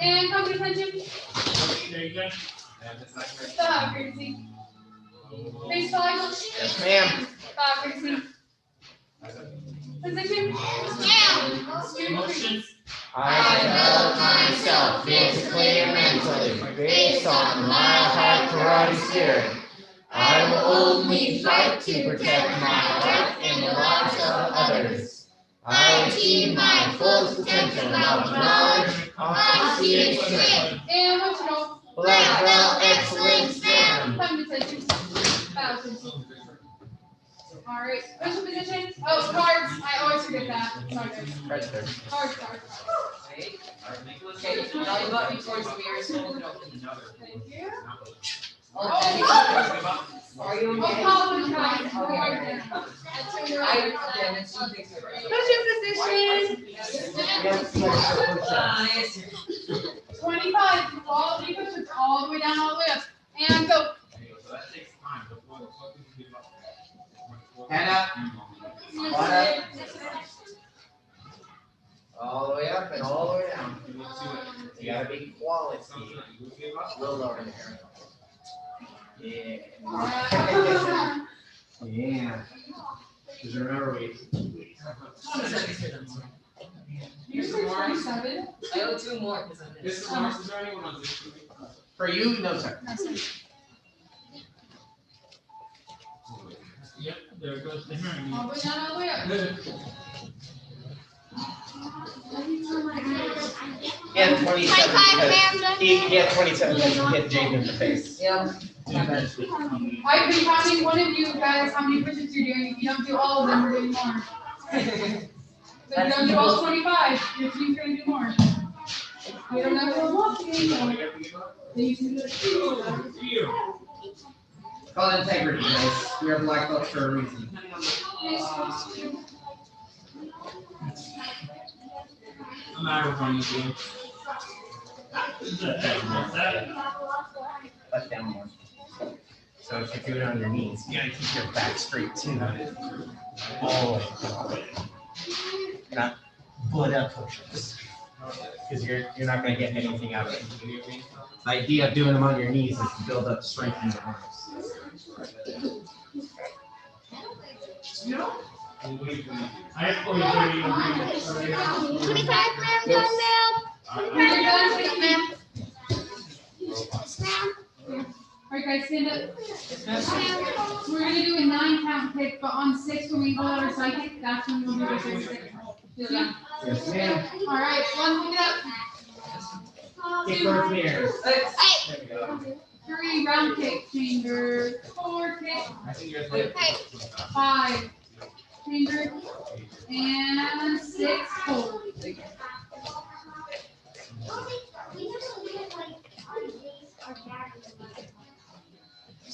And come to attention. Stop, Gracie. Face 5. Yes, ma'am. Stop, Gracie. Position. Student. I develop myself physically and mentally based on my high karate spirit. I will only fight to protect my life and the lives of others. I achieve my full potential of knowledge, competency, and strength. And what's your role? Black belt excellence, ma'am. Come to attention. Bow attention. All right. What's your position? Oh, cards. I always forget that. Sorry, guys. Right there. Cards. Okay, now you got me towards the mirror, so hold it open. Thank you. Are you Oh, okay? apologize. Yeah, let's do this. What's your position? 25. All the pushes all the way down, all the way up. And go. Head up. Butt up. All the way up and all the way down. You gotta be quality. A little lower there. Yeah. Yeah. Because remember we. You're 27. I owe 2 more because I'm this. Mr. Morris, is there anyone on this? For you, no sir. No, sir. Yep, there goes the hearing. All the way down, all the way up. He had 27 because he had 27 because he hit Jake in the face. Yeah. I've been counting one of you guys how many pushes you're doing. If you don't do all of them, we're doing more. So if you don't do all 25, your team's going to do more. We don't know who's walking. So you can do it. Call it integrity, guys. We are black belt for a reason. I'm out of running again. Left down more. So if you do it on your knees, you gotta keep your back straight too. Oh. Not foot up push-ups. Because you're not gonna get anything out of it. The idea of doing them on your knees is to build up strength in your arms. I have 43. 25 grams on milk. 25 grams on milk. Alright guys, stand up. We're gonna do a 9 count kick, but on 6 when we go out our psychic, that's when we'll do the 6 kick. Yes, ma'am. Alright, 1, pick it up. Kick both mirrors. 6. There we go. 3, round kick, chamber. 4, kick. I think you're like. 5, chamber. And 6, hold.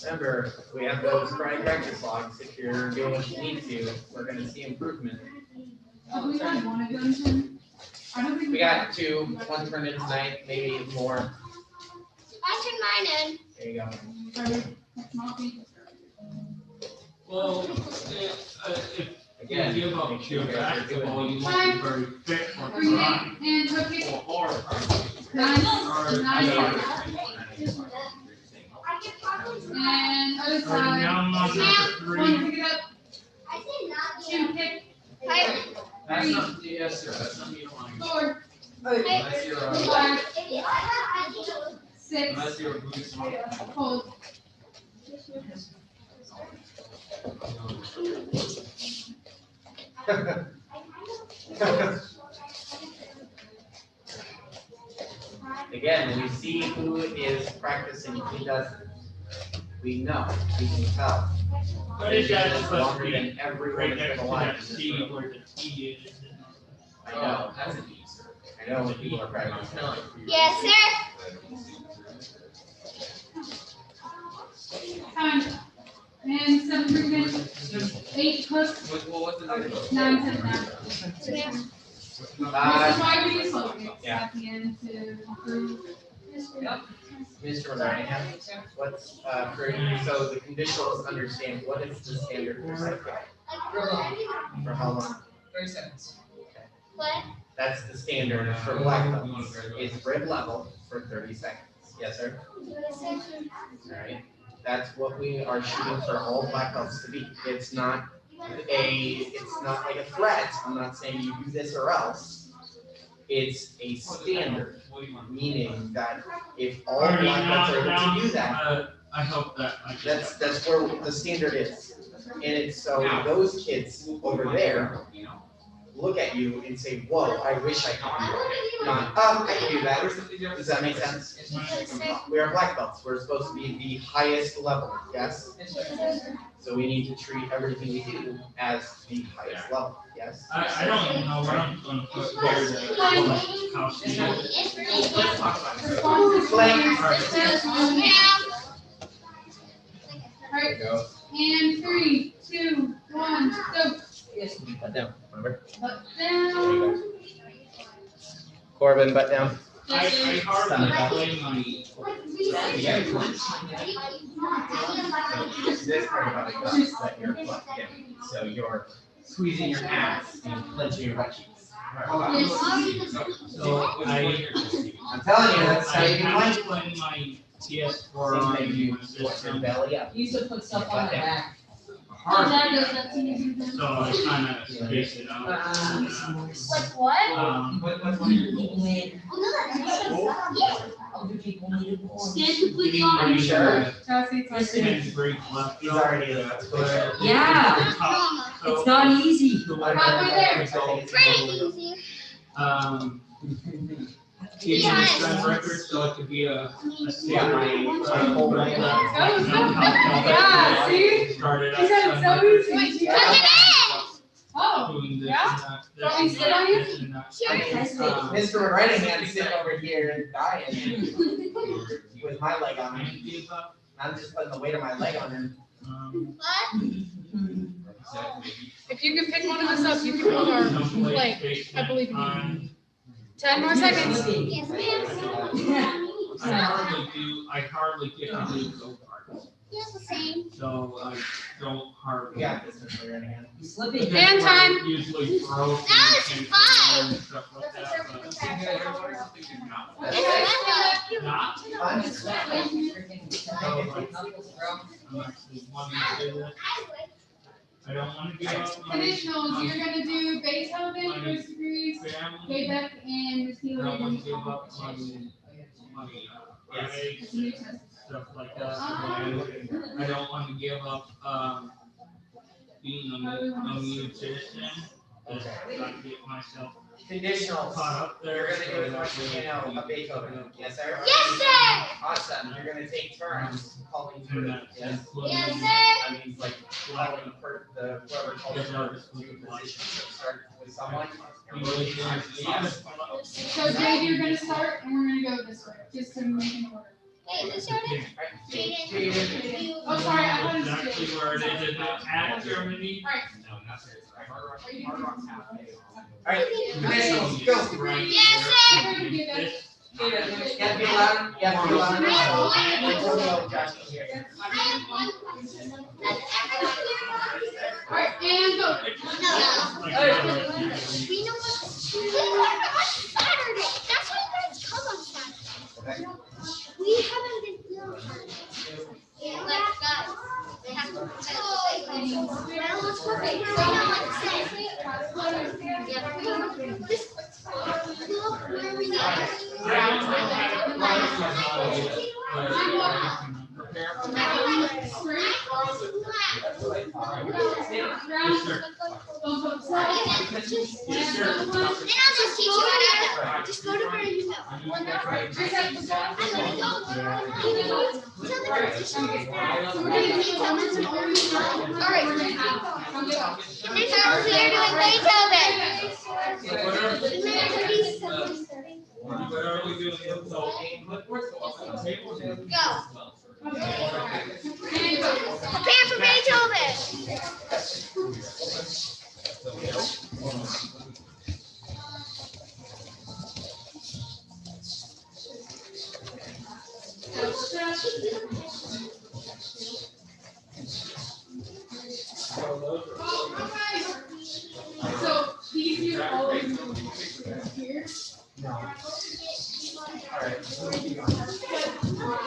Remember, we have those chronic practice logs. If you're doing what you need to, we're gonna see improvement. Have we had one of them, Tim? I don't think We got 2, 1 turned in tonight, maybe more. I turned mine in. There you go. That's not me. Well, if Again, you give up make sure your you guys are basketball, doing. you won't be very fit or 3 dry and hook kick. or hard. 9, Or- 9. And other Or now I'm on number 1, 3. pick it up. 2, kick. That's not, yes, sir, that's not me lying. 4, Unless you're, 5, 6, unless you're a Buddhist monk. hold. Again, when we see who is practicing, who doesn't, we know, we can tell. But it's It's just longer supposed to than be everyone right is next to gonna lie. that C where the T is. I know, that's an easy. I know when people are practicing. Yes, sir. Time. And 7 movement. 8 hooks. What's the number? 9 set down. This is why we do slow kicks yeah. at the end to improve. Mr. Ryan, what's, so the conditionals understand what is the standard for psychic? For how long? 30 seconds. What? That's the standard for black belts. It's rib level for 30 seconds. Yes, sir? Alright, that's what we are shooting for all black belts to be. It's not like a threat. I'm not saying you do this or else. It's a standard, meaning that if all black belts are able to do that, I hope that that's where the standard is. And it's so those kids over there look at you and say, whoa, I wish I could do that. Not, I can do that. Does that make sense? We are black belts. We're supposed to be the highest level, yes? So we need to treat everything we do as the highest level, yes? I don't even know what I'm gonna put there to how she is. Let's talk about it. Alright, and 3, 2, 1, go. Butt down, remember? Butt There you down. go. Corbin, butt down. I hardly play my. This part about it is that you're butt down. So you're squeezing your ass and clenching your butt cheeks. So I'm telling you, that's how you can I'm clench. playing my PS4 Same thing, you on put your system belly up. You used to put stuff on the back. Oh, Dad hard, does that to me sometimes. so I kind of space it out. Like what? Other people need a corn. Stand completely Getting on. ready Sure. to Chelsea, it's like this. and break left. He's already a But- Yeah. So- It's not easy. the way Halfway there. results, Pretty easy. Getting a strength record, so it could be a Yeah, my whole leg. Yeah, see? Started He said it's so easy. Oh, doing this yeah? and that, this Want me to and sit on you? that, this and that. I mean, Mr. McWrightingham's sitting over here and dying with my leg on him. And give up, I'm just putting the weight of my leg on him. if you can pick one of us up, you can hold our leg. I believe in you. 10 more seconds. Yes, ma'am. I hardly get to do go-karts, Yes, the same. so I don't hardly. We got this, Mr. McWrightingham. Slipping. Hand time. Usually throw things That was and fun. and stuff like that, but not. Fun. I'm actually wanting to do that. I don't want to give up my Conditionals, you're gonna do Beethoven, first degrees, family. Quebec, and I don't want to Missy. give up my rights, stuff like that. I don't want to give up being a musician. Just trying to get myself Conditionals. caught up there. You're gonna do as much as you know of Beethoven. Yes, sir? Yes, sir. Awesome. You're gonna take turns calling through it. Yes. Yes, sir. That means like calling whoever calls through to position. So start with someone. and we'll take turns to solve. So Dave, you're gonna start, and we're gonna go this way, just to make an order. Hey, who started? Jaden. Oh, sorry, I thought it was Exactly Dave. where it is, is it at Germany? Alright, conditionals, go. Right. Yes, sir. This- You have to be loud. You have to be loud. Antonio, Josh, here. Alright, and go. We know what? Saturday. That's why you guys come on Saturday. We haven't been doing Saturday. Yeah, like guys. They have to. Well, let's go. Right now, let's say. Yeah. This. Look where we Just go to where you know. I'm gonna go. Tell the competition. So we're gonna be telling all right. Conditionals, we are doing Beethoven. What are we doing? So, Go. Prepare for Beethoven. So these are always. right. Keep going.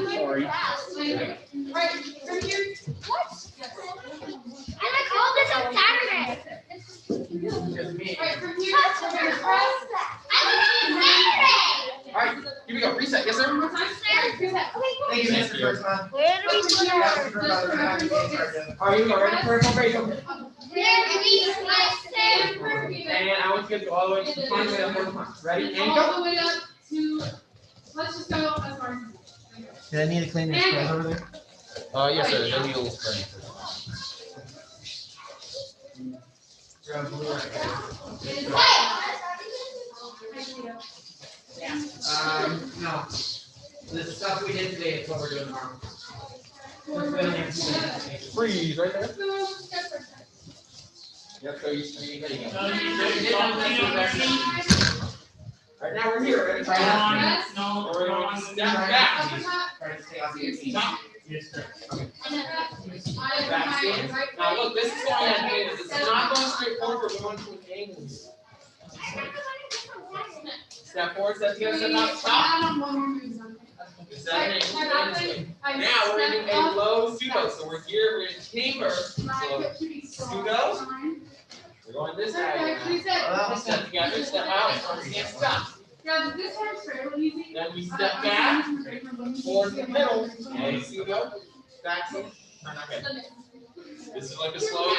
Sorry. Right, from here. And I called this on Saturday. Just me. Right, from here, we're gonna press. I looked on Saturday. All right, here we go. Reset. Yes, sir. One more time. Right, reset. Thank you, Mr. Kurtzman. Where do we Just put remember, All right, you go. Ready for a break? Okay. Where do we put And I want you to get all the way to the front way up for the front. Ready? And go. All the way up to, let's just go as far as. Did I need to clean this clothes over there? Yes, sir. I need a little spray. No. The stuff we did today is what we're doing tomorrow. Freeze right there. Yep, so you ready to go. Right now we're here. Ready? Try it. No, We're no, going to step back. Uppercut, Try to stay off your feet. stop, yes, sir. and then I Back have my stance. right Now leg. look, this is going on angle. This is not going straight forward. We're going to an angle. Step forward, step together, step out, stop. I don't want more moves on it. Is that an angle? My left leg, I Now we're step in a up, low pseudo. So we're here, we're in chamber. my So hip should be strong. Pseudo. Fine. we're going this Perfect, way. reset. Step together, step out, front stand, stop. Yeah, this one's fairly easy. Then we step back, forward to the middle, and pseudo, back, turn again. This is like a slow,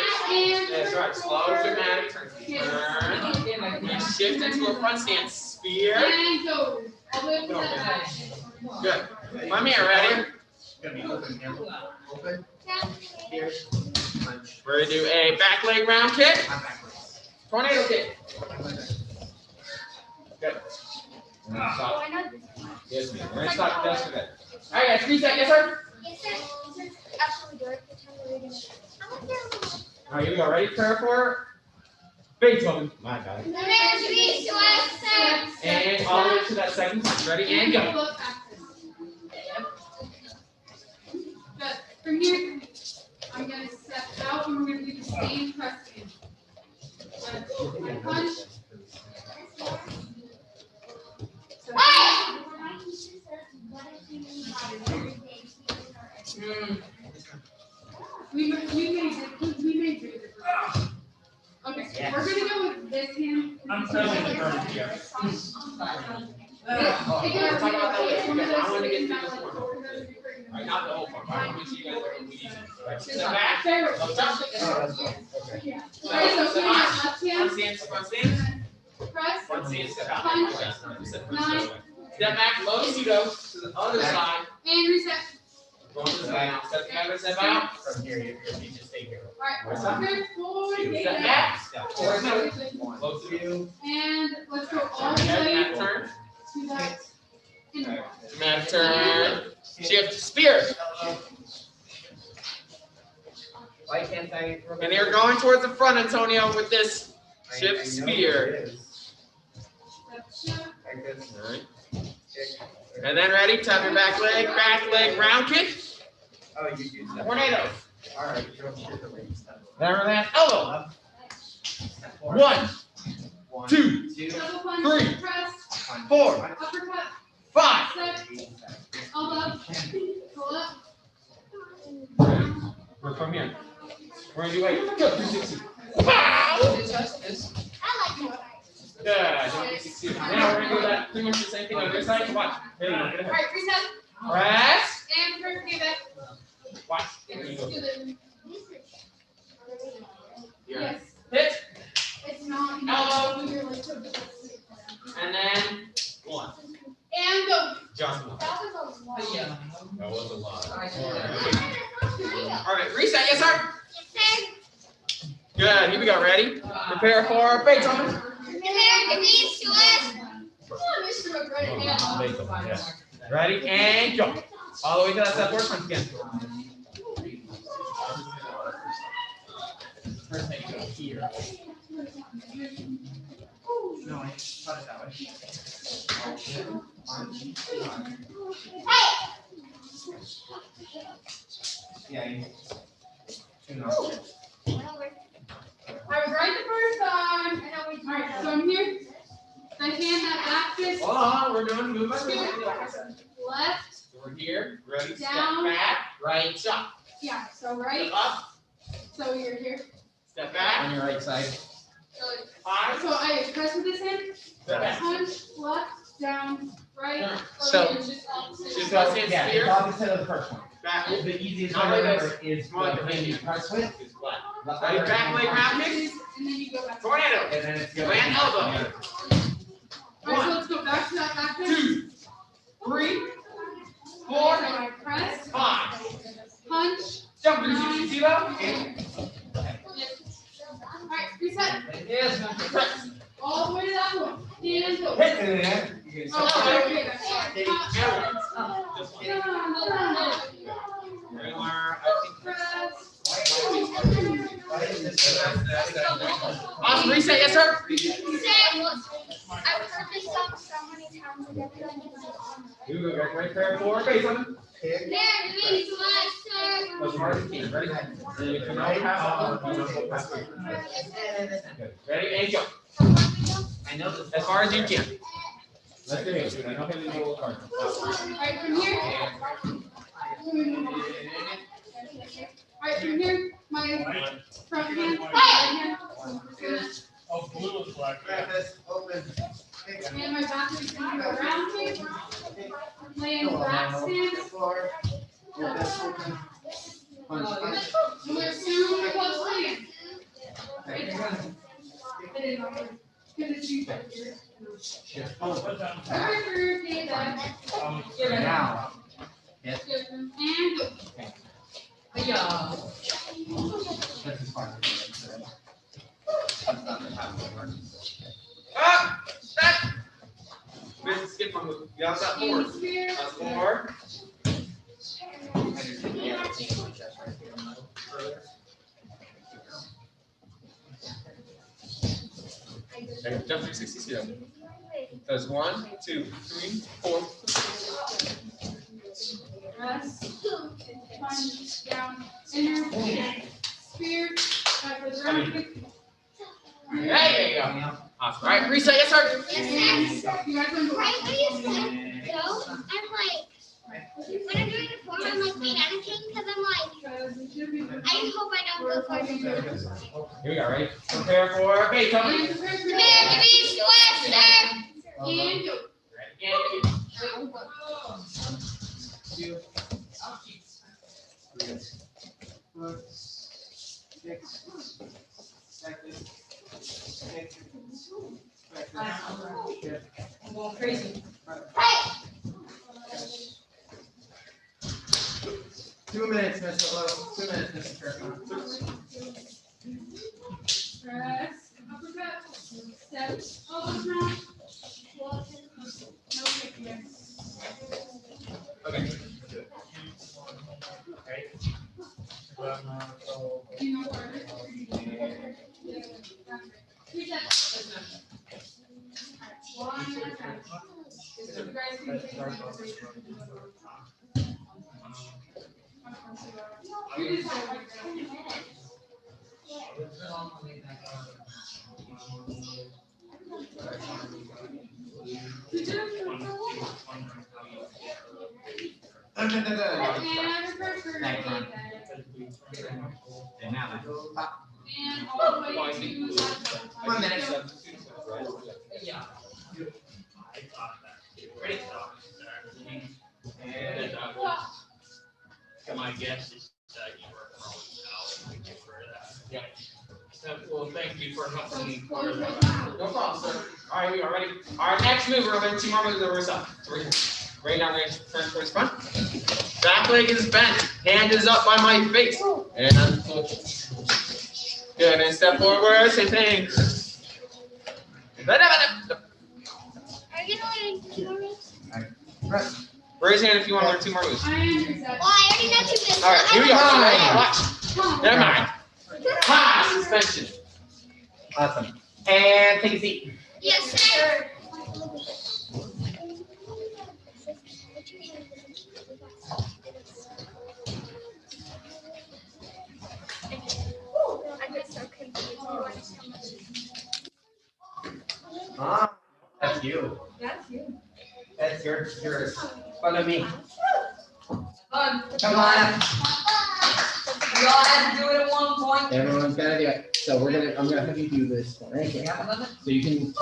that's right, slow dramatic turn. Turn, we shift into a front stance, spear. And go. All the way up to that side. Good. Come here, ready? Gonna be open, handle. Open. Here. Punch. We're gonna do a back leg round kick, I'm backwards. tornado kick. Good. Stop. Yes, ma'am. We're gonna stop just for that. All right, guys, reset, yes, sir? All right, here we go. Ready? Prepare for Beethoven. My God. And all the way to that second punch. Ready? And go. Look backwards. Good. From here, I'm gonna step out and we're gonna do the same press in. Good. Punch. We made it. Okay, we're gonna go with this hand. I'm telling the bird here. Talk about that later. I want to get through this one. All right, not the whole part. I want to make sure you guys are obedient. All right, step back. No, jump. Okay. Alright, so left hand, Front stance. press, Front stance, step out. Punch. Step back, low pseudo to the other side. and reset. Going to the side. Step together, step out. From here, you just stay here. Alright, good, forward, Step back. Step Forward, forward. no. Low pseudo. and let's go all the Dramatic way turn. to that. inward. Dramatic turn. Shift, spear. Why can't I? And you're going towards the front, Antonio, with this shift spear. That's shift. Like this. All right. Kick. And then ready, tap your back leg, round kick, Oh, you use that. tornado. All right, you're the way you step. Then relax, elbow. Step forward. 1, One, 2, two, Double punch, Three. press, punch. 4, uppercut, 5. step, elbow, pull up. We're from here. We're gonna do 8. Good, 360. Wow. Good, don't be 60. Now we're gonna do that pretty much the same thing on this side. Watch. Here you go. Get ahead. Alright, reset, Press. and forgive it. Watch. Here you go. Do the- Here. Yes, Hit. it's not. Elbow. You're like, so good. And then 1. And go. Just 1. That was a lot. That was a lot. Yes, All right, reset. Yes, sir. Good. Here we go. Ready? Prepare for Beethoven. Come on, Mr. McGregor. Ready? And go. All the way to that step forward punch again. First thing you go here. No, I cut it that way. Punch. Yeah. You. Two knocks. on. We're doing movement. Left, So we're here. Ready? Down. Step back. Right shot. yeah, so Step right, up. so you're here. Step back. On your right side. Five. So I press with this hand, Step back. punch, left, down, right. So- it's just opposite. Just go stand Yeah, it's spear. opposite of the first one. Back. The easiest Not one like to remember this. is Come on, the hand you press with. It's flat. the Ready? other Back hand leg you round press kick. And then you go back. Tornado. with, And then it's the other Land hand. elbow. Alright, so let's go back to that back hand. 2, 3, So 4, I press, 5. punch, Jump 360 zero. alright, reset, Yes. Press. all the way to that one. And go. Hit it in. Oh, okay, that's Okay, fine. arrow. Just one. Everywhere. Press. Awesome. Reset. Yes, sir. I've heard this song so many times. You go back right there. Forward face on him. There, means master. As hard as you can. Ready? Then you come out. Ready? And go. I know this. As far as you can. Let's do it. Okay, we go hard. Alright, from here. Alright, from here, my front hand, right hand. Oh, blue is black. Open. And my back is gonna go around me. Laying back stance. Floor. Open. Punch. And we're super close to it. Right? I didn't know. Because it's you. Birthday, that. Now. And go. This is fine. Up. Step. Skip one move. You have that forward. And spear. That's forward. Okay, jump 360 zero. Does 1, 2, 3, 4. Press. Punch down. Inner. Spear. Back for the round kick. There you go. Awesome. All right, reset. Yes, sir. Yes, sir. You guys want to go? Right when you said go, I'm like, when I'm doing the form, I'm like panicking because I'm like, I hope I don't go for it. Here we go. Ready? Prepare for face on me. Prepare to be sweater. And go. Two. 4, 6, 7, 8. I'm going crazy. Hey! 2 minutes, Mr. Lowe. 2 minutes, Mr. Kirkland. Press. Uppercut. Step. Elbow drop. No kick here. Okay. You know where it is? Reset. One more time. You guys can take it. You just go like that. And all the way to that. 1 minute. Yeah. I thought that. Ready? And, my guess is that you were probably out for that. Yeah. Well, thank you for helping me clear that up. No problem, sir. All right, we are ready. All right, next move. We're going to do 2 more moves over his up. So we're right now, we're going to turn towards front. Back leg is bent. Hand is up by my face. And good. And step forward. Same thing. Are you gonna learn 2 more moves? Press. Raise your hand if you want to learn 2 more moves. I am reset. Well, I already know 2 moves. All right, here we go. I Watch. Never mind. Ha! Suspension. Awesome. And take a seat. Yes, sir. I get so confused. That's you. That's you. That's yours. Follow me. Come Come on. We all have to do it at one point. Everyone's gotta do it. So I'm gonna have you do this one right here. So you can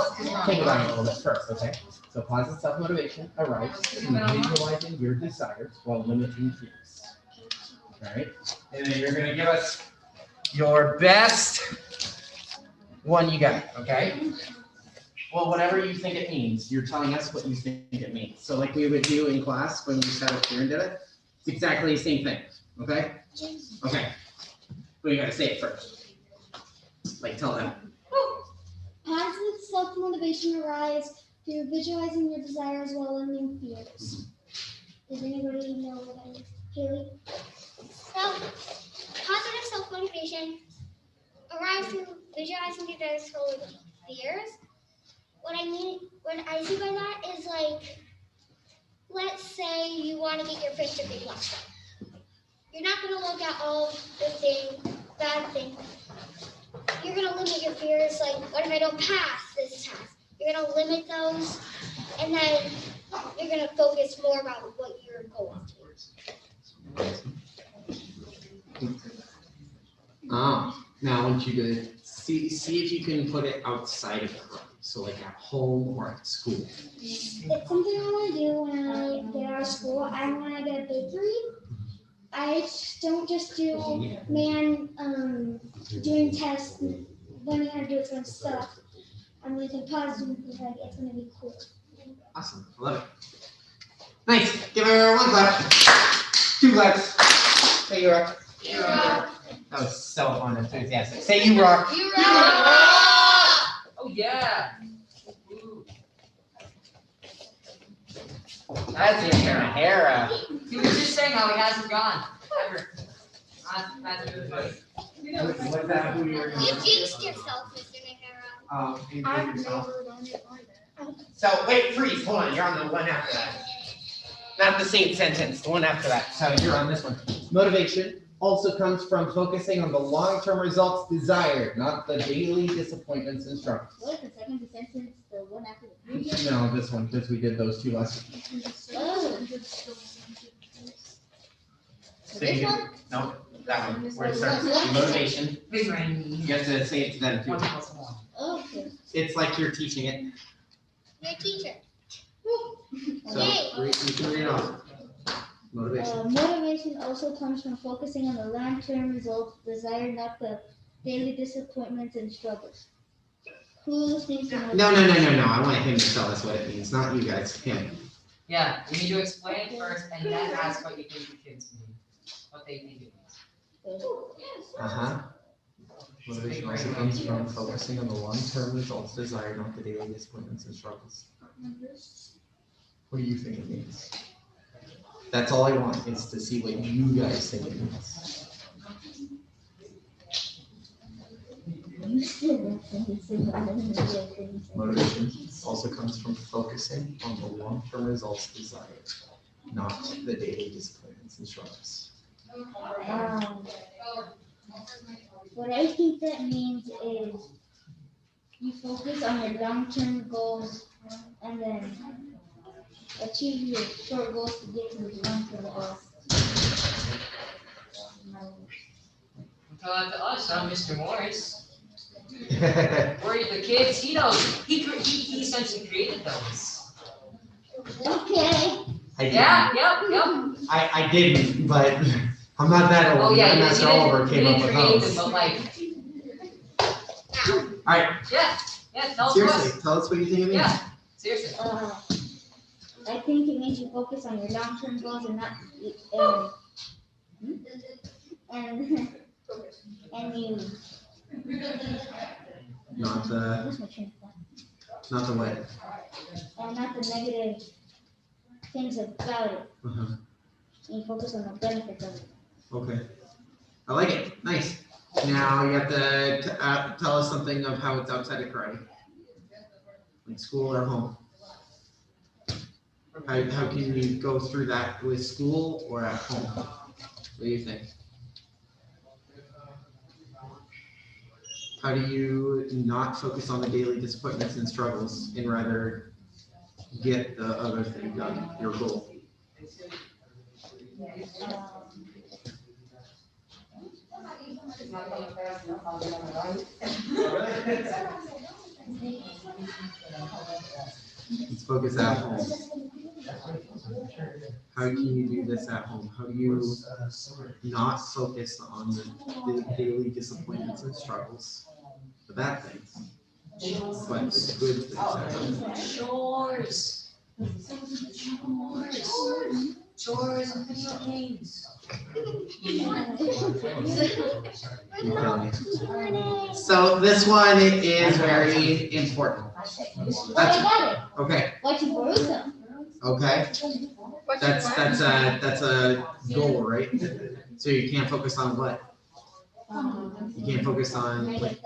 think about it a little bit first, okay? So positive self-motivation arrives in visualizing your desires while limiting fears. All right? And then you're gonna give us your best one you got, okay? Well, whatever you think it means, you're telling us what you think it means. So like we would do in class when we sat up here and did it, it's exactly the same thing, okay? Okay. But you gotta say it first. Like tell them. Positive self-motivation arrives through visualizing your desires while limiting fears. Does anybody know what that is? Haley? So, positive self-motivation arrives through visualizing your desires while limiting fears. What I see by that is like, let's say you want to get your fifth degree plus. You're not going to look at all the bad things. You're going to limit your fears, like, what if I don't pass this test? You're going to limit those, and then you're going to focus more about what your goal is. Now I want you to see if you can put it outside of the room. So like at home or at school. It's something I want to do when I get out of school. I want to get a bakery. I don't just do doing tests, learning how to do fun stuff. I'm going to think positive because it's going to be cool. Awesome. I love it. Nice. Give her one clap. Two claps. Say you rock. You rock. That was so fun and enthusiastic. Say you rock. You rock. Oh yeah. That's your hair. He was just saying how he hasn't gone ever. That's really funny. Was that who you were You jinxed yourself, Mr. Nagara. You did yourself. So wait, freeze. Hold on. You're on the one after that. Not the same sentence. The one after that. So you're on this one. Motivation also comes from focusing on the long-term results desired, not the daily disappointments and struggles. What is the second sentence? The one after the previous? No, this one, because we did those two last week. Oh. So you can, no, that one, where it starts, motivation. Big rain. You have to say it to them too. 1 plus 1. Okay. It's like you're teaching it. Your teacher. So you can read it off. Motivation. Motivation also comes from focusing on the long-term results desired, not the daily disappointments and struggles. Who thinks of No. I want him to tell us what it means, not you guys, him. Yeah, you need to explain it first and then ask what you think the kids mean. What they think it means. Motivation also comes from focusing on the long-term results desired, not the daily disappointments and struggles. What do you think it means? That's all I want, is to see what you guys think it means. Motivation also comes from focusing on the long-term results desired, not the daily disappointments and struggles. What I think that means is you focus on your long-term goals and then achieve your short goals to get to the long-term goals. Tell that to us, not Mr. Morris. Worry the kids. He knows. He essentially created those. Okay. Yep. I didn't, but I'm not that old. Oh yeah, Master Oliver came up with those. Them, but like. All right. Yeah. Tell Seriously, us. tell us what you think it means. Yeah. Seriously. I think it means you focus on your long-term goals and not and you. Not the what? And not the negative things about it. Uh-huh. And you focus on the benefits of it. Okay. I like it. Nice. Now you have to tell us something of how it's outside of karate. Like school or home. How can you go through that with school or at home? What do you think? How do you not focus on the daily disappointments and struggles and rather get the other thing done, your goal? Let's focus at home. How can you do this at home? How do you not focus on the daily disappointments and struggles, the bad things, but the good things at home? Chores and video games. You tell me. So this one is very important. That's okay. Okay. That's a goal, right? So you can't focus on what? You can't focus on like,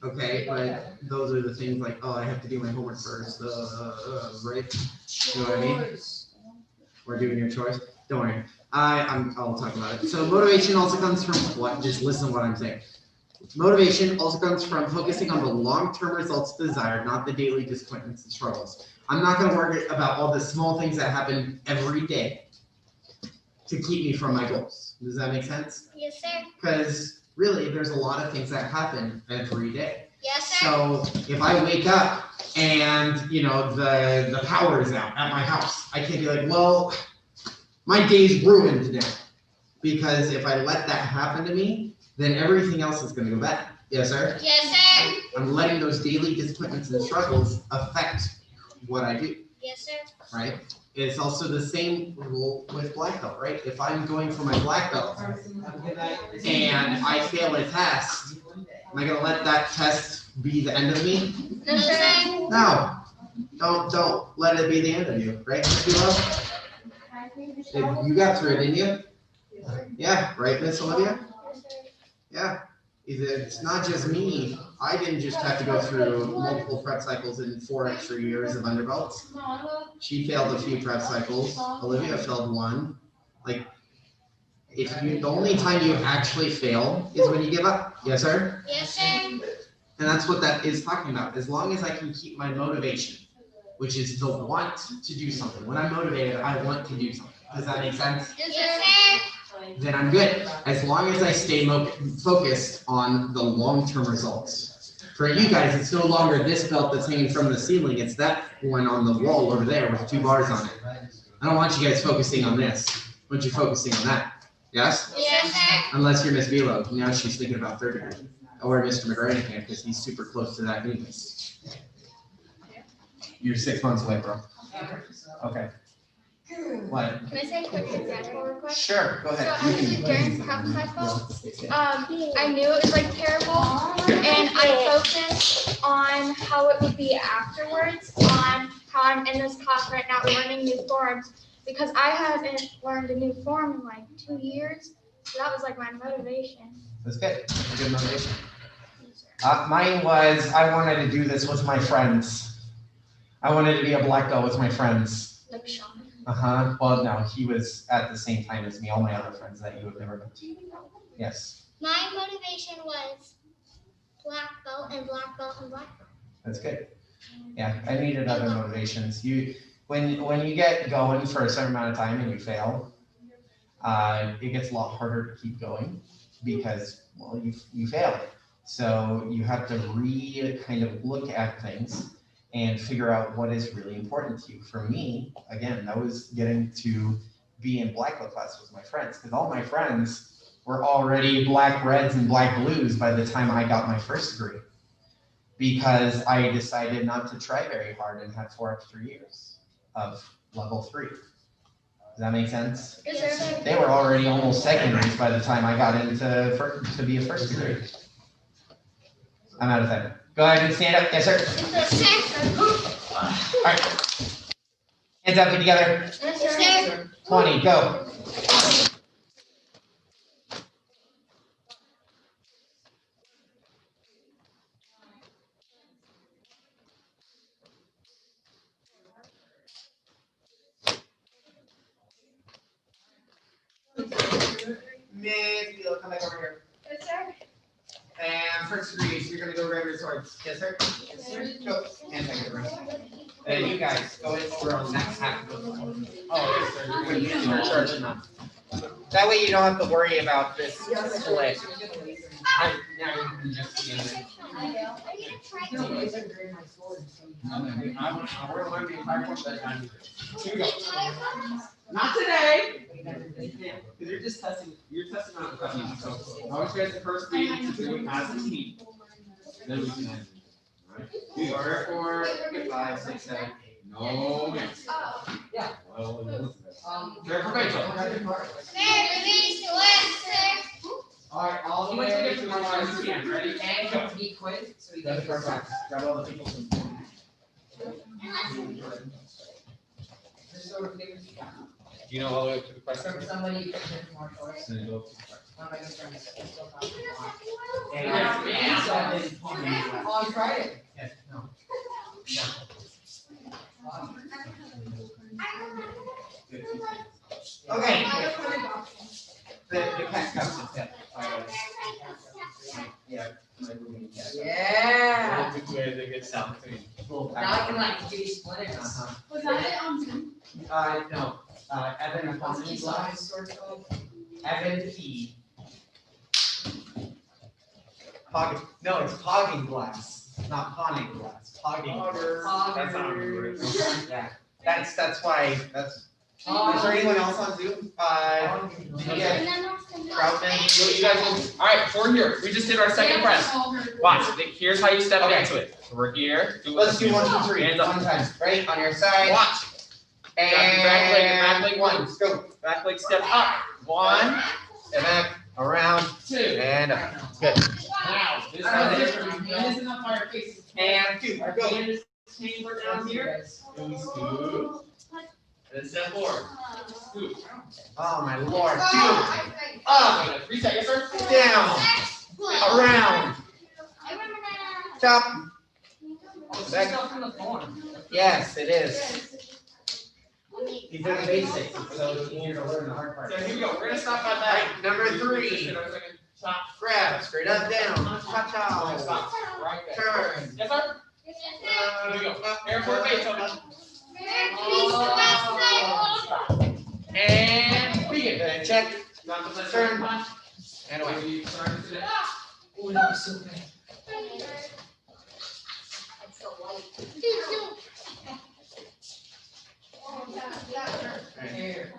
okay, but those are the things like, oh, I have to do my homework first, right? You know what I mean? Or doing your chores. Don't worry. I'll talk about it. So motivation also comes from what? Just listen to what I'm saying. Motivation also comes from focusing on the long-term results desired, not the daily disappointments and struggles. I'm not going to worry about all the small things that happen every day to keep me from my goals. Does that make sense? Yes, sir. Because really, there's a lot of things that happen every day. Yes, sir. So if I wake up and the power is out at my house, I can't be like, well, my day's ruined today. Because if I let that happen to me, then everything else is going to go bad. Yes, sir? Yes, sir. I'm letting those daily disappointments and struggles affect what I do. Yes, sir. Right? It's also the same rule with black belt, right? If I'm going for my black belt and I fail a test, am I going to let that test be the end of me? No, sir. No. Don't let it be the end of you, right, Miss Love? You got through it, didn't you? Yeah, right, Miss Olivia? Yeah. It's not just me. I didn't just have to go through multiple prep cycles in 4 extra years of underbelts. She failed a few prep cycles. Olivia failed one. Like, the only time you actually fail is when you give up. Yes, sir? Yes, sir. And that's what that is talking about. As long as I can keep my motivation, which is the want to do something. When I'm motivated, I want to do something. Does that make sense? Yes, sir. Then I'm good. As long as I stay focused on the long-term results. For you guys, it's no longer this belt that's hanging from the ceiling. It's that one on the wall over there with 2 bars on it. I don't want you guys focusing on this. I want you focusing on that. Yes? Yes, sir. Unless you're Miss Velo. Now she's thinking about 3rd degree. Or Mr. McGranahan, because he's super close to that anyways. You're 6 months away, bro. Okay. What? Can I say a quick example real quick? Sure, go So ahead. actually during prep cycle, I knew it was like terrible, and I focused on how it would be afterwards, on how I'm in this class right now learning new forms, because I haven't learned a new form in like 2 years, so that was like my motivation. That's good. A good motivation. Mine was, I wanted to do this with my friends. I wanted to be a black belt with my friends. Like Sean. Well, no, he was at the same time as me, all my other friends that you have never met. Yes. My motivation was black belt and black belt and black belt. That's good. Yeah, I needed other motivations. When you get going for a certain amount of time and you fail, it gets a lot harder to keep going because, well, you failed. So you have to kind of look at things and figure out what is really important to you. For me, again, that was getting to be in black belt class with my friends, because all my friends were already black reds and black blues by the time I got my 1st degree, because I decided not to try very hard and had 4 extra years of level 3. Does that make sense? Yes, sir. They were already almost secondaries by the time I got into to be a 1st degree. I'm out of time. Go ahead and stand up. Yes, sir. Yes, sir. All right. Hands up together. Yes, sir. 20, go. Miss Beal, come back over here. Yes, sir. And 1st degree, so you're going to go grab your swords. Yes, sir? Yes, sir. Go. And second degree. Then you guys go in over on that half. Oh, you're in charge of that. That way you don't have to worry about this split. Now you can just be in it. We're learning 5.7 times. Here we go. Not today. Because you're just testing. You're testing out the team. So I want you guys to first be to do it as a team. Then we can end. Alright. You go. 5, 6, 7, 8. No mix. Yeah. Well, there for Rachel. Alright, all the way to the last again. Ready? And don't be quick, so we That's can. perfect. Grab all the people. Just sort of figure it out. You know all the way to the For question? somebody who can hit more choice. Then go. One of my good friends is still talking. Oh, you tried it? Yes, no. Okay. The cat comes to tip. Yeah. my moving cat. Yeah. That's a good sound thing. Little Now I can like do splinters. Uh-huh. Was that it on Zoom? No, Evan and Ponzi glass. Evan P. No, it's Pogging glass, not Pawning glass, Pogging glass. That's not right. Yeah, that's why, is there anyone else on Zoom? Yeah, Troutman. You guys will, all right, before here, we just did our second press. Watch, here's how you step Okay. into it. We're here. Let's do 1, 2, 3, Hands up. one time, right, on your side. Watch. Back leg, And one, go. Back leg step up. 1, Step back, around, 2. and up. Good. Wow, this is That was it. different. This is not fire faces. And 2, Our go. hand is chamber down here. And we scoop. And then step forward. Scoop. Oh my lord, 2, Up. Reset, yes sir? down, around, top. Back up from the form. Yes, it is. These are the basics, so it's easier to learn the hard part. So here we go, we're gonna stop at Right, that. number 3, Stop. grab, straight up, down, cha-cha, Stop. Right there. turn. Yes sir? Here we go. Airport base, Tony. And begin. Then check, Not the Turn. punch. and away. We started today. Oh, that was so bad. Here.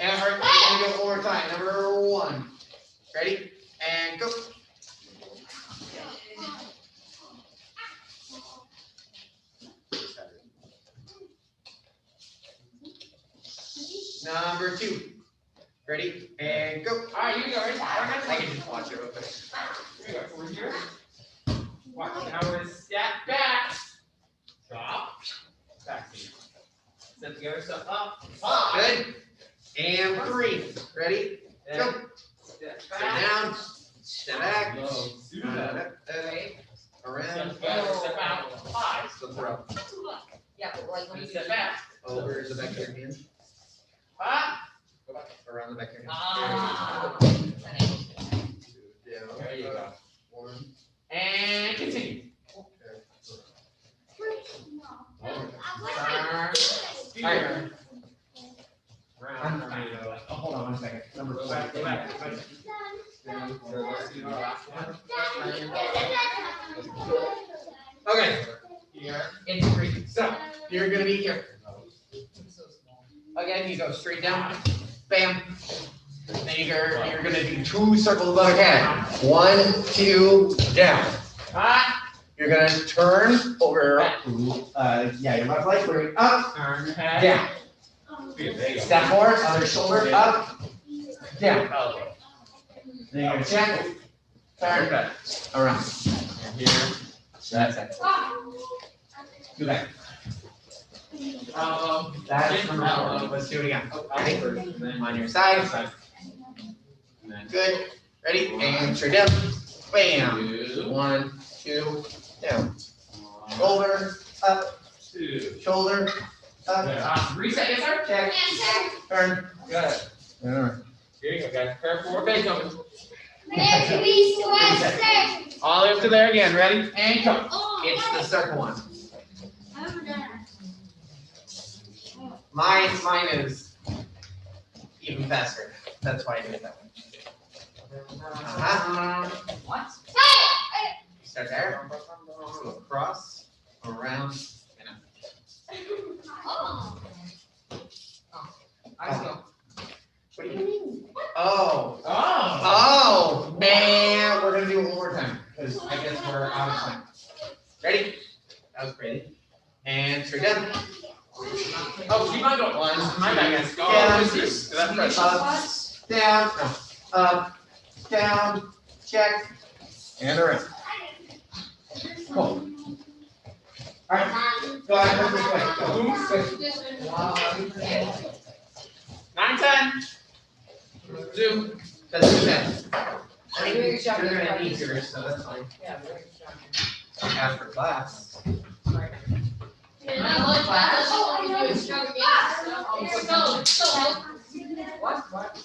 And we're gonna go one more time, number 1. Ready? And go. Number 2. Ready? And go. All right, you go. Ready? I can just watch it real quick. Here we go. We're here. Watch. Now we're gonna step back. Stop. Back. Step together. Step up. 5. Good. And 3. Ready? Go. Step Step back. down. Step back. Do that. Around. Step together. Step out. 5. So throw. Yeah, but like when you Step back. Over the back of your hand. 5. Around the back of your hand. Ah. Down. There you go. 1. And continue. Alright. Round. Hold on 1 second. Number Go 4. back. Go back. Go back. Let's do the last one. Okay. Here. It's free. So you're gonna be here. It's so small. Again, you go straight down. Bam. Then you're gonna do 2 circles above your head. 1, 2, down. You're gonna turn over. Yeah, your left leg. Bring it up. Turn your head. Down. There you go. Step forward. Other shoulder up. Down. Then you're gonna check. Turn. Okay. Around. And here. That's it. Go back. That's from that one. Let's do it again. Ready? On your side. Good. Ready? And straight down. Bam. 1, 2, down. Shoulder up. 2. Shoulder up. Reset, yes sir? Check. Turn. Good. Yeah. Here you go, guys. Prepare for base open. Reset. All the way up to there again. Ready? And go. It's the circle one. I haven't done it. Mine is even faster. That's why I did it that way. What? Start there. Across, around, and up. Oh. I go. What do you mean? Oh. Oh. Oh, man. We're gonna do it one more time because I guess we're out of time. Ready? That was crazy. And straight down. Oh, keep on going. One, My bad, guys. Go. Yeah. This is that fresh. Down, up, down, check, and around. Cool. All right. Go ahead. This way. Go. Wow. 9, 10. Do. That's good. I Very mean, good job, you're gonna everybody. need yours, so that's fine. Yeah, very good. After class. What?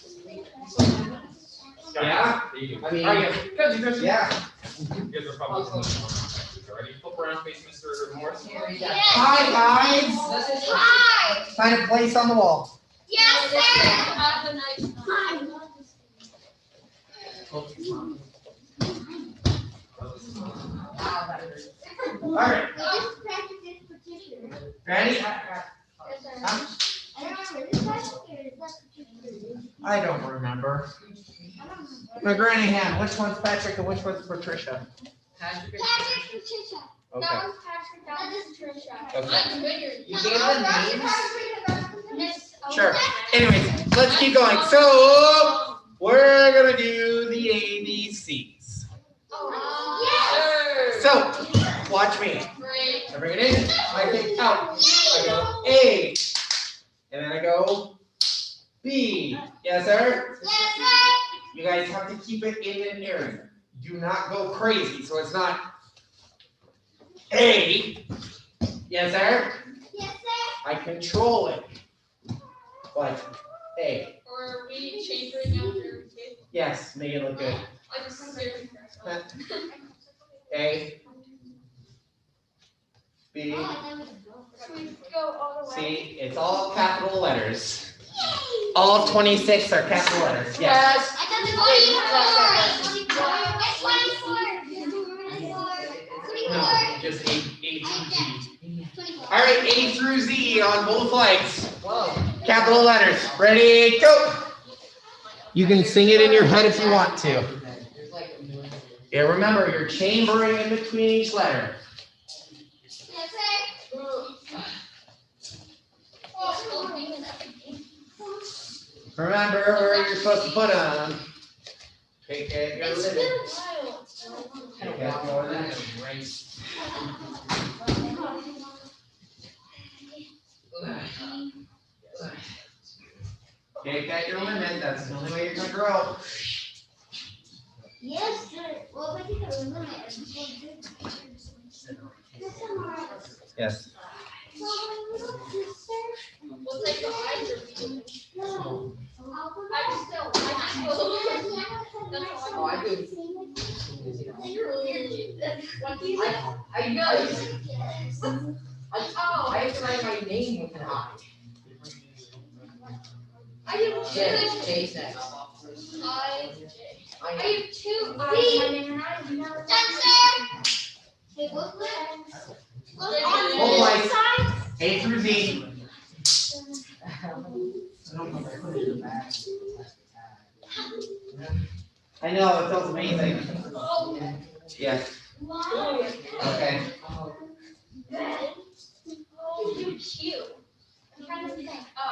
Yeah. There you go. I mean, All right, guys. Good. Yeah. You guys are probably ready. Flip around, face Mr. Morris. Hi, guys. Hi. Find a place on the wall. Yes, sir. Hi. All right. Ready? I don't remember. My granny hand. Which one's Patrick and which one's Patricia? Patrick. Okay. That was Patrick, that was Trisha. Okay. You gave them names? Miss. Sure. Anyways, let's keep going. So we're gonna do the ABCs. So watch me. I bring it in. I take out. I go A, and then I go B. Yes, sir. You guys have to keep it in an area. Do not go crazy. So it's not A. Yes, sir. I control it. Like A. Or we change it now for kids. Yes, make it look good. I just consider. A. B. Should we go all the way? See, it's all capital letters. All 26 are capital letters. Yes. No, just A through Z. All right, A through Z on both legs. Whoa. Capital letters. Ready, go. You can sing it in your head if you want to. There's like a million. Yeah, remember, you're chambering in between each letter. Remember where you're supposed to put them. Take it, your living. Take it, your living. Take that your limit. That's the only way you're gonna grow. Yes, sir. Well, we can limit. Yes. We'll take the eyes or No. I just don't. Oh, I do. I have to write my name with an I. I have J's next. I I have two My eyes. name and I know. Both legs. A through Z. I know, it feels amazing. Yes. Okay. You're cute. I'm trying to think. Oh.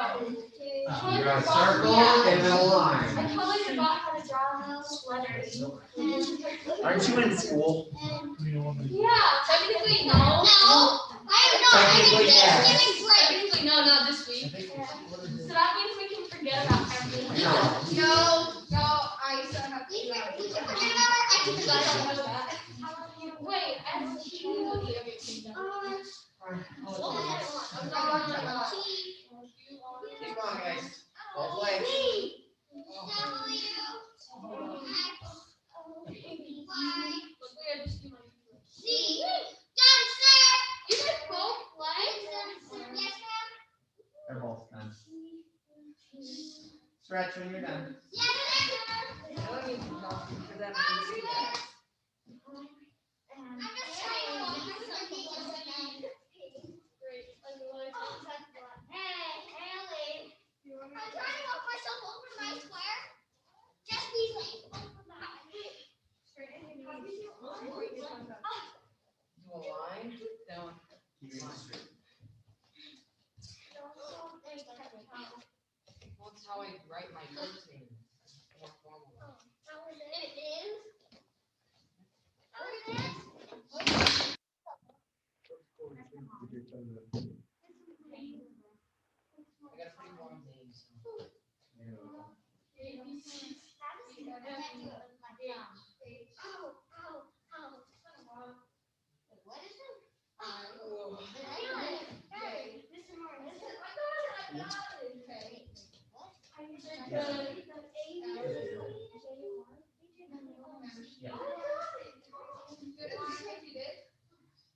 You're gonna circle and then a line. I totally forgot how to draw those letters. Aren't you in school? Yeah, technically no. Technically, yes. Technically no, not this week. So that means we can forget about everything. No. No, I still have to do that. Wait, I have to do Keep going, guys. Both legs. They're both not. Stretch when you're done. I mean, not for them to see that. I'm just trying to hold something. Hey, Haley. I'm trying to walk myself over my square. Just these legs over my Do a line? Down. Well, that's how I write my first name. More formal. I got a pretty long name, so.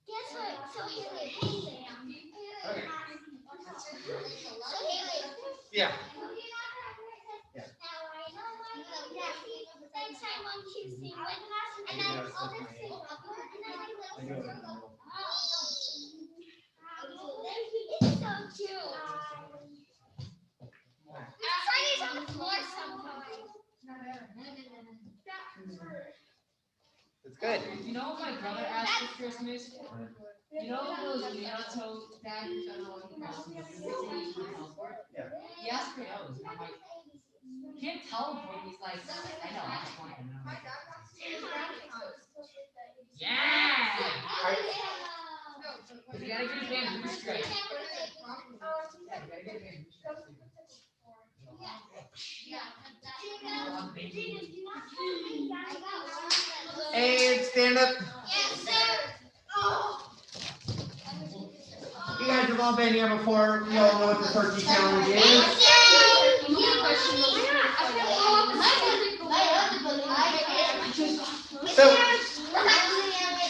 Guess what? So Haley. Yeah. Now I know my next time on Tuesday, and I all this thing up, and then I will. It's so cute. Friday's on the floor sometimes. It's good. You know what my brother asked for Christmas? You know those Minato daggers that are on Yeah. He asked for those. And I'm like, you can't teleport. He's like, I know, I just want to know. Yeah! You gotta get a bamboo strike. Yeah, you gotta get a bamboo strike. Hey, stand up. Yes, sir. You guys have all been here before. You all know what the turkey challenge is. So,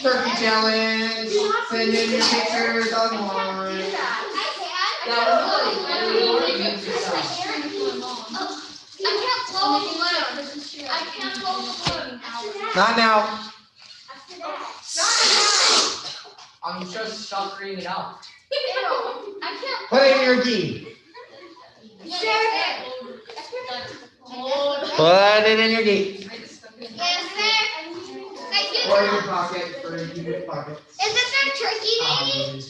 turkey challenge. Send in your pictures online. Not now. I'm just suckering it out. Put it in your gi. Put it in your gi. Or your pocket for your pocket. Is this our turkey, baby?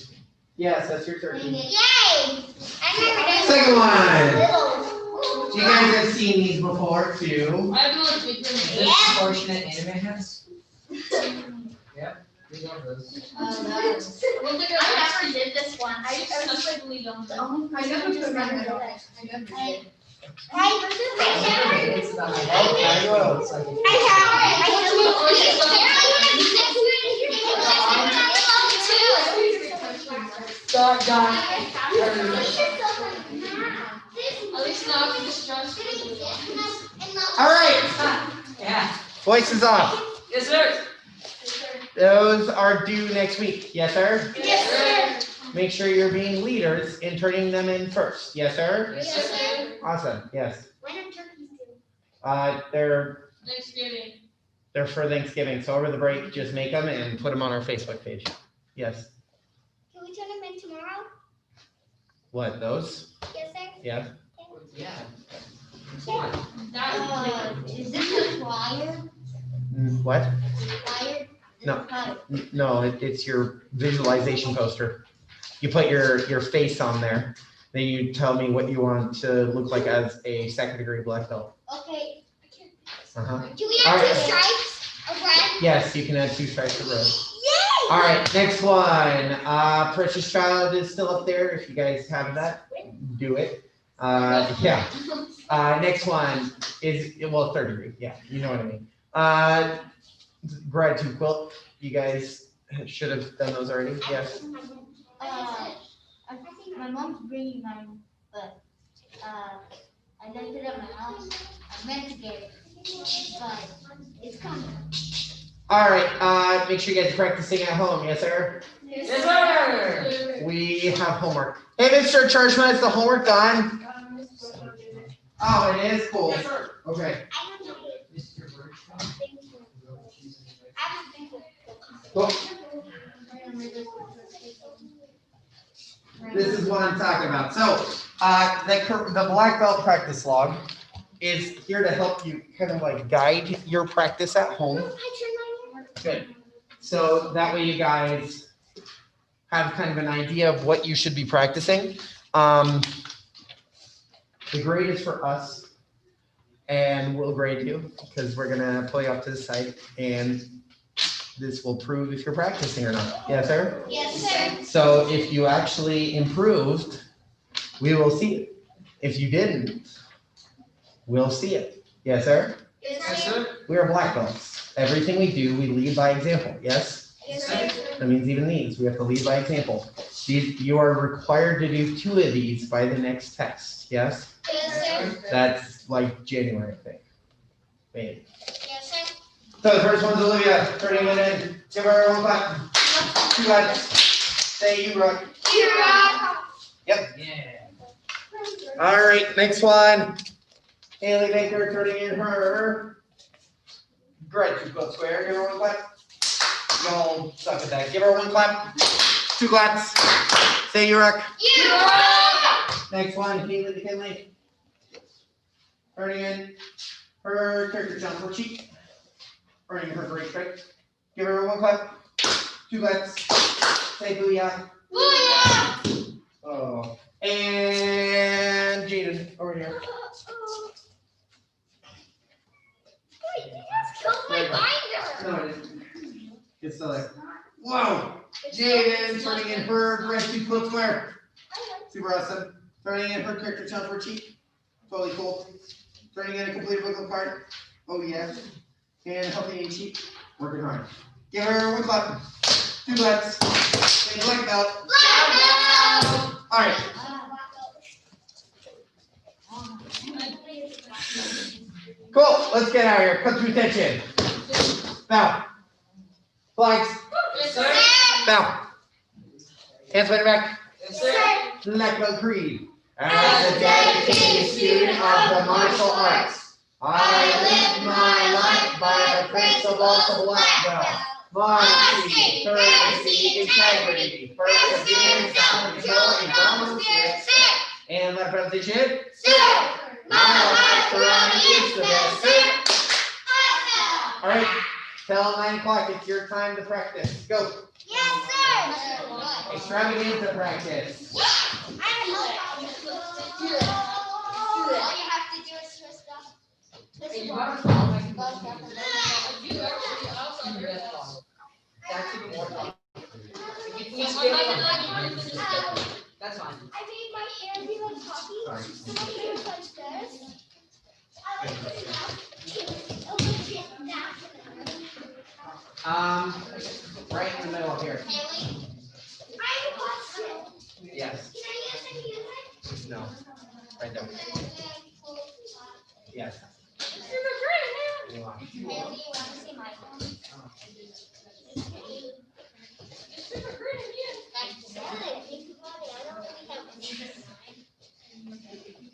Yes, that's your turkey. Yay! Second one. You guys have seen these before too. This fortunate anime has? Yep. We love those. I never did this one. I totally don't. I never took my head off. I never did. It's not my I will. All right. Yeah. Voices off. Yes, sir. Those are due next week. Yes, sir? Yes, sir. Make sure you're being leaders and turning them in first. Yes, sir? Yes, sir. Awesome. Yes. When are turkeys due? They're Thanksgiving. for Thanksgiving. So over the break, just make them and put them on our Facebook page. Yes. Can we turn them in tomorrow? What, those? Yes, sir. Yeah. Yeah. Is this a flyer? What? Flyer? No. No, it's your visualization poster. You put your face on there. Then you tell me what you want to look like as a second-degree black belt. Okay. Uh-huh. Do we have All right. 2 stripes of red? Yes, you can add 2 stripes of red. Yay! All right, next one. Precious Child is still up there. If you guys have that, do it. Yeah. Next one is, well, third degree. Yeah, you know what I mean. Gratitude quilt. You guys should have done those already. Yes. I think my mom's bringing mine, but I left it at my house. I meant to get it, but it's coming. All right. Make sure you guys are practicing at home. Yes, sir. Yes, sir. We have homework. Hey, Mr. Chargman, is the homework done? Oh, it is cool. Yes, sir. Okay. Mr. Bergstrom. Thank you. I haven't been to. Cool. This is what I'm talking about. So, the black belt practice log is here to help you kind of like guide your practice at home. Good. So that way you guys have kind of an idea of what you should be practicing. The grade is for us, and we'll grade you because we're gonna pull you up to the side, and this will prove if you're practicing or not. Yes, sir? Yes, sir. So if you actually improved, we will see it. If you didn't, we'll see it. Yes, sir? Yes, sir. We are black belts. Everything we do, we lead by example. Yes? Yes, sir. That means even these, we have to lead by example. You are required to do 2 of these by the next test. Yes? Yes, sir. That's like January, I think. Maybe. Yes, sir. So the first one's Olivia, turning it in. Give her one clap. 2 claps. Say you rock. Yep. Yeah. All right, next one. Haley Baker turning in her great 2-foot square. Give her one clap. Y'all suck at that. Give her one clap. 2 claps. Say you rock. Next one, Haley McKinley. Turning in her character jump for cheek. Turning her great straight. Give her one clap. 2 claps. Say booyah. Oh. And Jaden over here. No, it isn't. It's still there. Whoa! Jaden turning in her great 2-foot square. Super awesome. Turning in her character jump for cheek. Totally cool. Turning in a complete booklet card. Oh yeah. And helping a cheek. Working hard. Give her one clap. 2 claps. Say black belt. All right. Cool. Let's get out of here. Cut through tension. Bow. Flags. Yes, sir. Bow. Hands behind your back. Yes, sir. Black belt creed. As a dedicated student of the martial arts, I live my life by the principles of black belt. Modesty, courtesy, integrity, perseverance, self-control, and dominant spirit. And left presentation. My life around is the best. All right. Till 9 o'clock, it's your time to practice. Go. Yes, sir. Extravaganza practice. All you have to do is twist up. Hey, you want to follow my You actually also That's even more fun. If you Yeah, please my get God, one. I wanted to just- That's fine. I made my hair be like puffy. Sorry. So my hair is like this. I like this now. Right in the middle here. Haley, I have a question. Yes. Can I use the music? No. Right there. Yes. You want. Haley, you want to see my phone?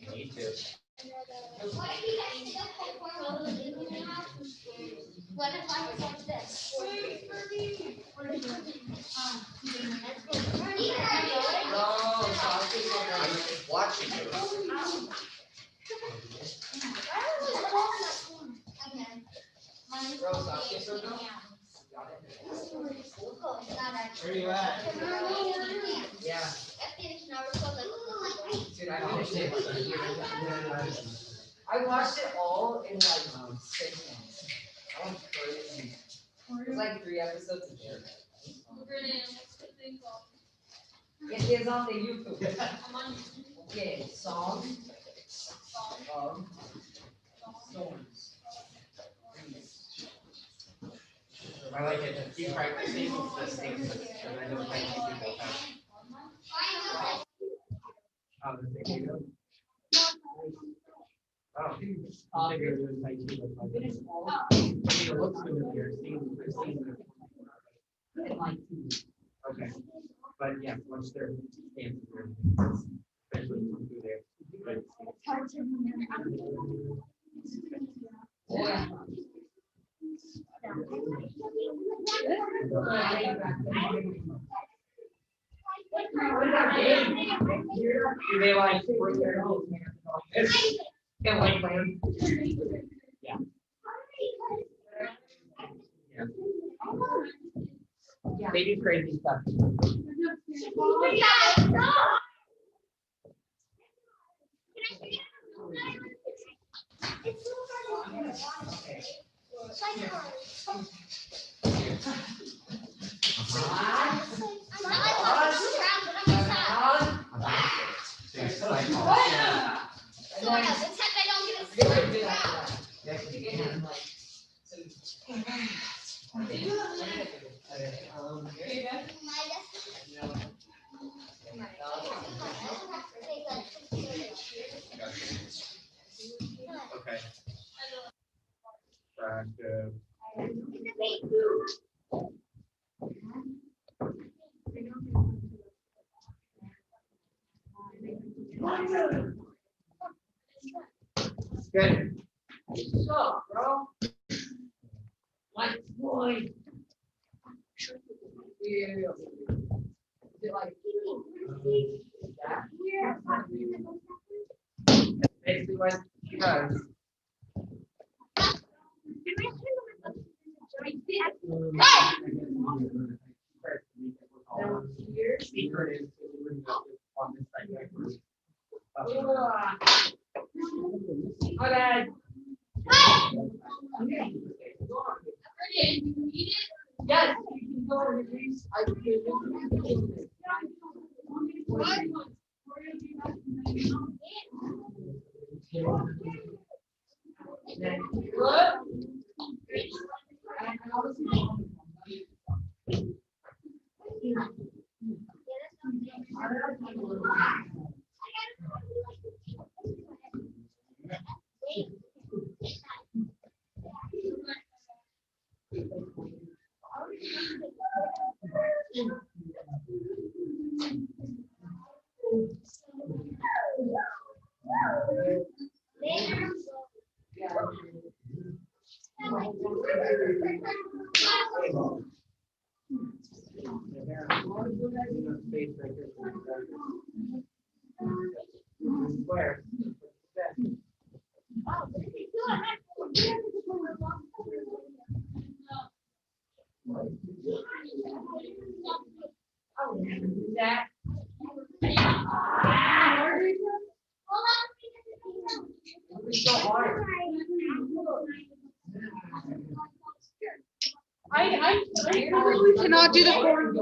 You need to. What if you guys still perform what if I said this? No, sorry. I'm just watching you. Bro, stop this or no? Got it. Where you at? Yeah. Dude, I finished it. I watched it all in like 6 months. I went crazy. It was like 3 episodes a year. It is on the YouTube. Okay, song of storms. I like it. Keep practicing the same. And I don't like to do both. Oh. You're doing Tai Chi with my face. It looks familiar. Okay. But yeah, once they're dancing, especially come through there. Do they like work their own? Can't like plan. Yeah. Yeah. They do crazy stuff. Okay. Practice. Good. What's up, bro? Like, boy. Yeah. Is it like that? That's basically what she does. Okay. Yes, you can go over these. I can do it. Where? That. It's so hard. I really cannot do the corn.